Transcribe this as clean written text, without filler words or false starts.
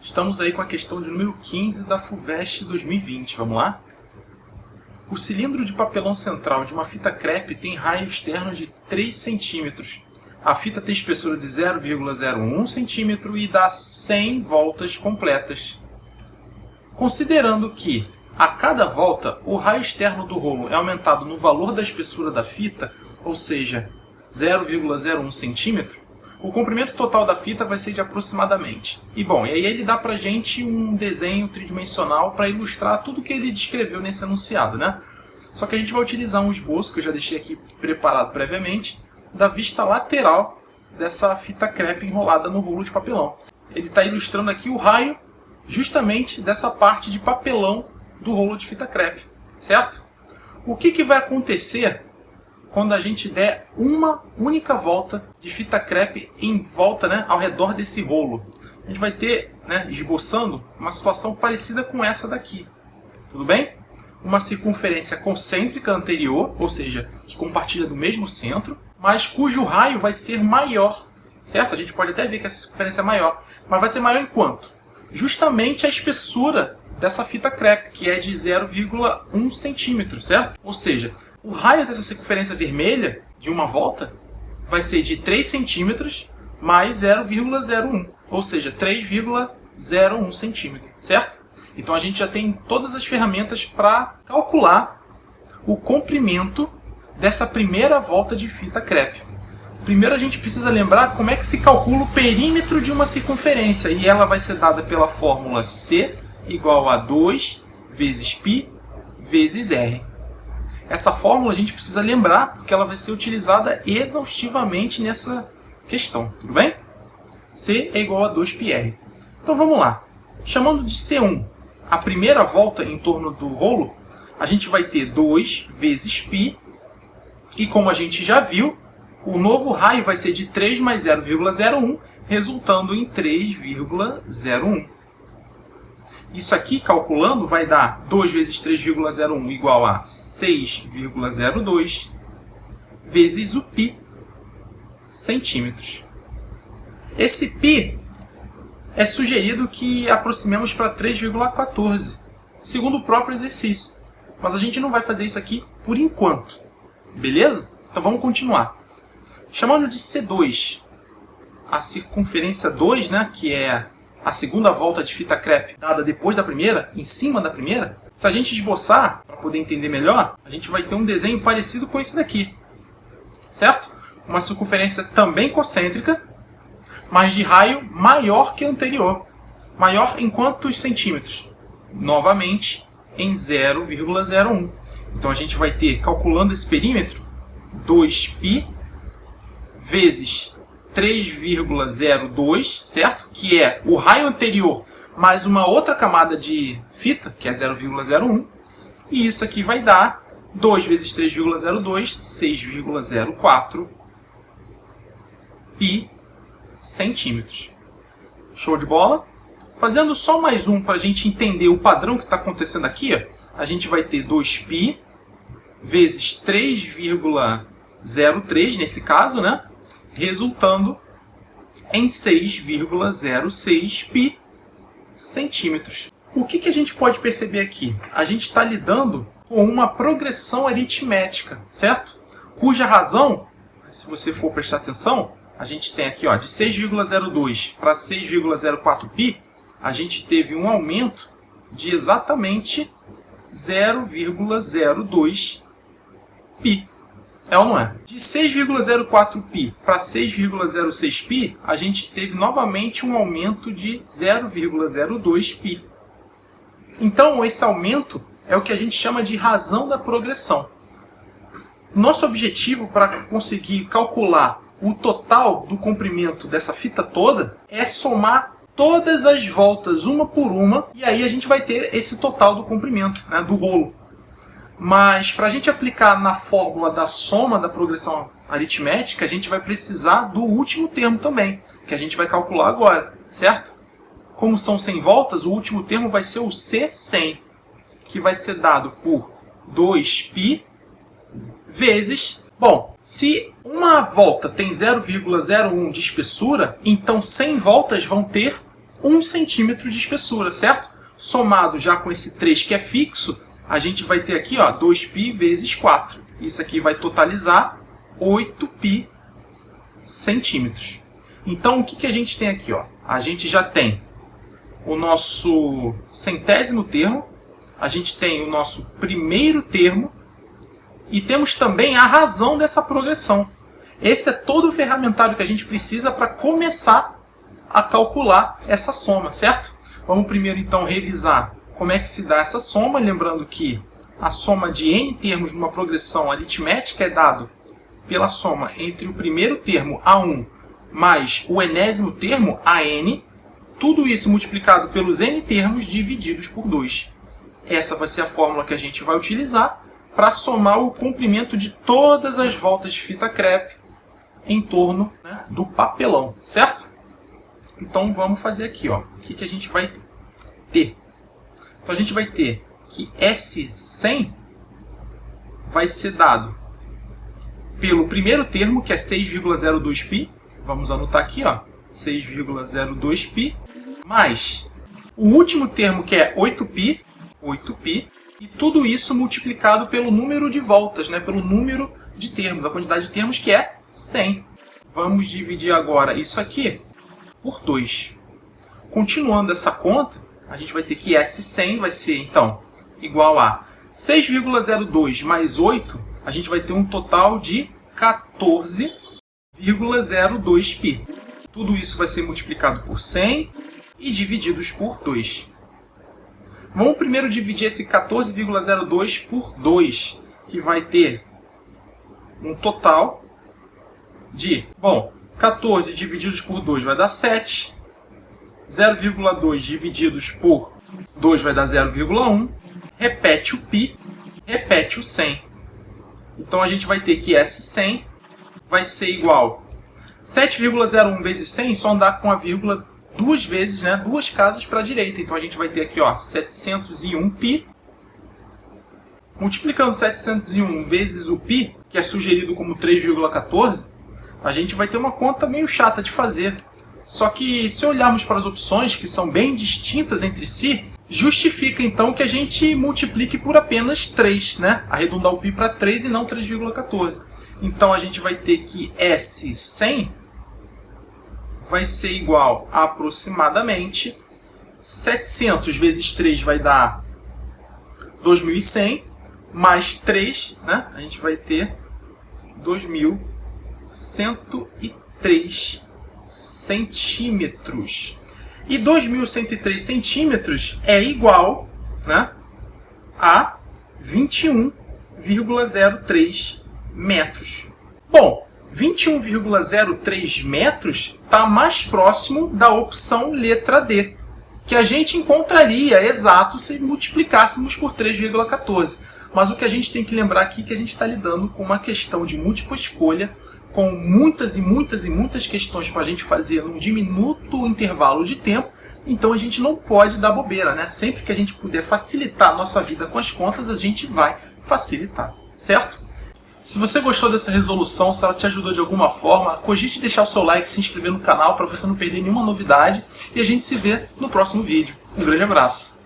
Estamos aí com a questão de número 15 da FUVEST 2020. Vamos lá? O cilindro de papelão central de uma fita crepe tem raio externo de 3 cm. A fita tem espessura de 0,01 cm e dá 100 voltas completas. Considerando que, a cada volta, o raio externo do rolo é aumentado no valor da espessura da fita, ou seja, 0,01 cm, o comprimento total da fita vai ser de aproximadamente. E aí ele dá pra gente um desenho tridimensional para ilustrar tudo que ele descreveu nesse enunciado, né? Só que a gente vai utilizar um esboço, que eu já deixei aqui preparado previamente, da vista lateral dessa fita crepe enrolada no rolo de papelão. Ele está ilustrando aqui o raio justamente dessa parte de papelão do rolo de fita crepe, certo? O que vai acontecer quando a gente der uma única volta de fita crepe em volta, né, ao redor desse rolo? A gente vai ter, esboçando uma situação parecida com essa daqui. Tudo bem? Uma circunferência concêntrica anterior, ou seja, que compartilha do mesmo centro, mas cujo raio vai ser maior, certo? A gente pode até ver que essa circunferência é maior, mas vai ser maior em quanto? Justamente a espessura dessa fita crepe, que é de 0,1 cm, certo? Ou seja, o raio dessa circunferência vermelha de uma volta vai ser de 3 cm mais 0,01, ou seja, 3,01 cm, certo? Então a gente já tem todas as ferramentas para calcular o comprimento dessa primeira volta de fita crepe. Primeiro a gente precisa lembrar como é que se calcula o perímetro de uma circunferência, e ela vai ser dada pela fórmula C igual a 2 vezes π vezes r. Essa fórmula a gente precisa lembrar porque ela vai ser utilizada exaustivamente nessa questão, tudo bem? C é igual a 2πr. Então vamos lá. Chamando de C1 a primeira volta em torno do rolo, a gente vai ter 2 vezes π, e como a gente já viu, o novo raio vai ser de 3 mais 0,01, resultando em 3,01. Isso aqui, calculando, vai dar 2 vezes 3,01 igual a 6,02 vezes o π, centímetros. Esse π é sugerido que aproximemos para 3,14, segundo o próprio exercício. Mas a gente não vai fazer isso aqui por enquanto. Beleza? Então vamos continuar. Chamando de C2 a circunferência 2, que é a segunda volta de fita crepe dada depois da primeira, em cima da primeira, se a gente esboçar, para poder entender melhor, a gente vai ter um desenho parecido com esse daqui. Certo? Uma circunferência também concêntrica, mas de raio maior que a anterior. Maior em quantos centímetros? Novamente, em 0,01. Então a gente vai ter, calculando esse perímetro, 2π vezes 3,02, certo? Que é o raio anterior mais uma outra camada de fita, que é 0,01. E isso aqui vai dar 2 vezes 3,02, 6,04 π centímetros. Show de bola? Fazendo só mais um para a gente entender o padrão que está acontecendo aqui, a gente vai ter 2π vezes 3,03 nesse caso, resultando em 6,06 π centímetros. O que a gente pode perceber aqui? A gente está lidando com uma progressão aritmética, certo? Cuja razão, se você for prestar atenção, a gente tem aqui, de 6,02 para 6,04 π, a gente teve um aumento de exatamente 0,02 π. É ou não é? De 6,04 π para 6,06 π, a gente teve novamente um aumento de 0,02 π. Então, esse aumento é o que a gente chama de razão da progressão. Nosso objetivo para conseguir calcular o total do comprimento dessa fita toda é somar todas as voltas uma por uma, e aí a gente vai ter esse total do comprimento, do rolo. Mas para a gente aplicar na fórmula da soma da progressão aritmética, a gente vai precisar do último termo também, que a gente vai calcular agora, certo? Como são 100 voltas, o último termo vai ser o C100, que vai ser dado por 2π vezes... se uma volta tem 0,01 de espessura, então 100 voltas vão ter 1 centímetro de espessura, certo? Somado já com esse 3 que é fixo, a gente vai ter aqui, ó, 2π vezes 4. Isso aqui vai totalizar 8π centímetros. Então, o que a gente tem aqui? Ó? A gente já tem o nosso centésimo termo, a gente tem o nosso primeiro termo e temos também a razão dessa progressão. Esse é todo o ferramentário que a gente precisa para começar a calcular essa soma, certo? Vamos primeiro, então, revisar como é que se dá essa soma, lembrando que a soma de n termos numa progressão aritmética é dado pela soma entre o primeiro termo, A1, mais o enésimo termo, AN, tudo isso multiplicado pelos n termos divididos por 2. Essa vai ser a fórmula que a gente vai utilizar para somar o comprimento de todas as voltas de fita crepe em torno, né, do papelão, certo? Então vamos fazer aqui, ó. O que a gente vai ter? Então a gente vai ter que S100 vai ser dado pelo primeiro termo, que é 6,02π. Vamos anotar aqui, ó, 6,02π, mais o último termo, que é 8π, e tudo isso multiplicado pelo número de voltas, né, pelo número de termos, a quantidade de termos, que é 100. Vamos dividir agora isso aqui por 2. Continuando essa conta, a gente vai ter que S100 vai ser, então, igual a 6,02 mais 8, a gente vai ter um total de 14,02π. Tudo isso vai ser multiplicado por 100 e divididos por 2. Vamos primeiro dividir esse 14,02 por 2, que vai ter um total de... Bom, 14 divididos por 2 vai dar 7. 0,2 divididos por 2 vai dar 0,1. Repete o π, repete o 100. Então a gente vai ter que S100 vai ser igual a 7,01 vezes 100, só andar com a vírgula duas vezes, né, duas casas para a direita. Então a gente vai ter aqui, ó, 701π. Multiplicando 701 vezes o π, que é sugerido como 3,14, a gente vai ter uma conta meio chata de fazer. Só que se olharmos para as opções, que são bem distintas entre si, justifica então que a gente multiplique por apenas 3, né? Arredondar o π para 3 e não 3,14. Então a gente vai ter que S100 vai ser igual a aproximadamente 700 vezes 3 vai dar 2.100, mais 3, né? A gente vai ter 2.103 centímetros. E 2.103 centímetros é igual, né, a 21,03 metros. Bom, 21,03 metros está mais próximo da opção letra D, que a gente encontraria exato se multiplicássemos por 3,14. Mas o que a gente tem que lembrar aqui é que a gente está lidando com uma questão de múltipla escolha, com muitas e muitas e muitas questões para a gente fazer num diminuto intervalo de tempo. Então a gente não pode dar bobeira, né? Sempre que a gente puder facilitar a nossa vida com as contas, a gente vai facilitar, certo? Se você gostou dessa resolução, se ela te ajudou de alguma forma, cogite deixar o seu like e se inscrever no canal para você não perder nenhuma novidade. E a gente se vê no próximo vídeo. Um grande abraço!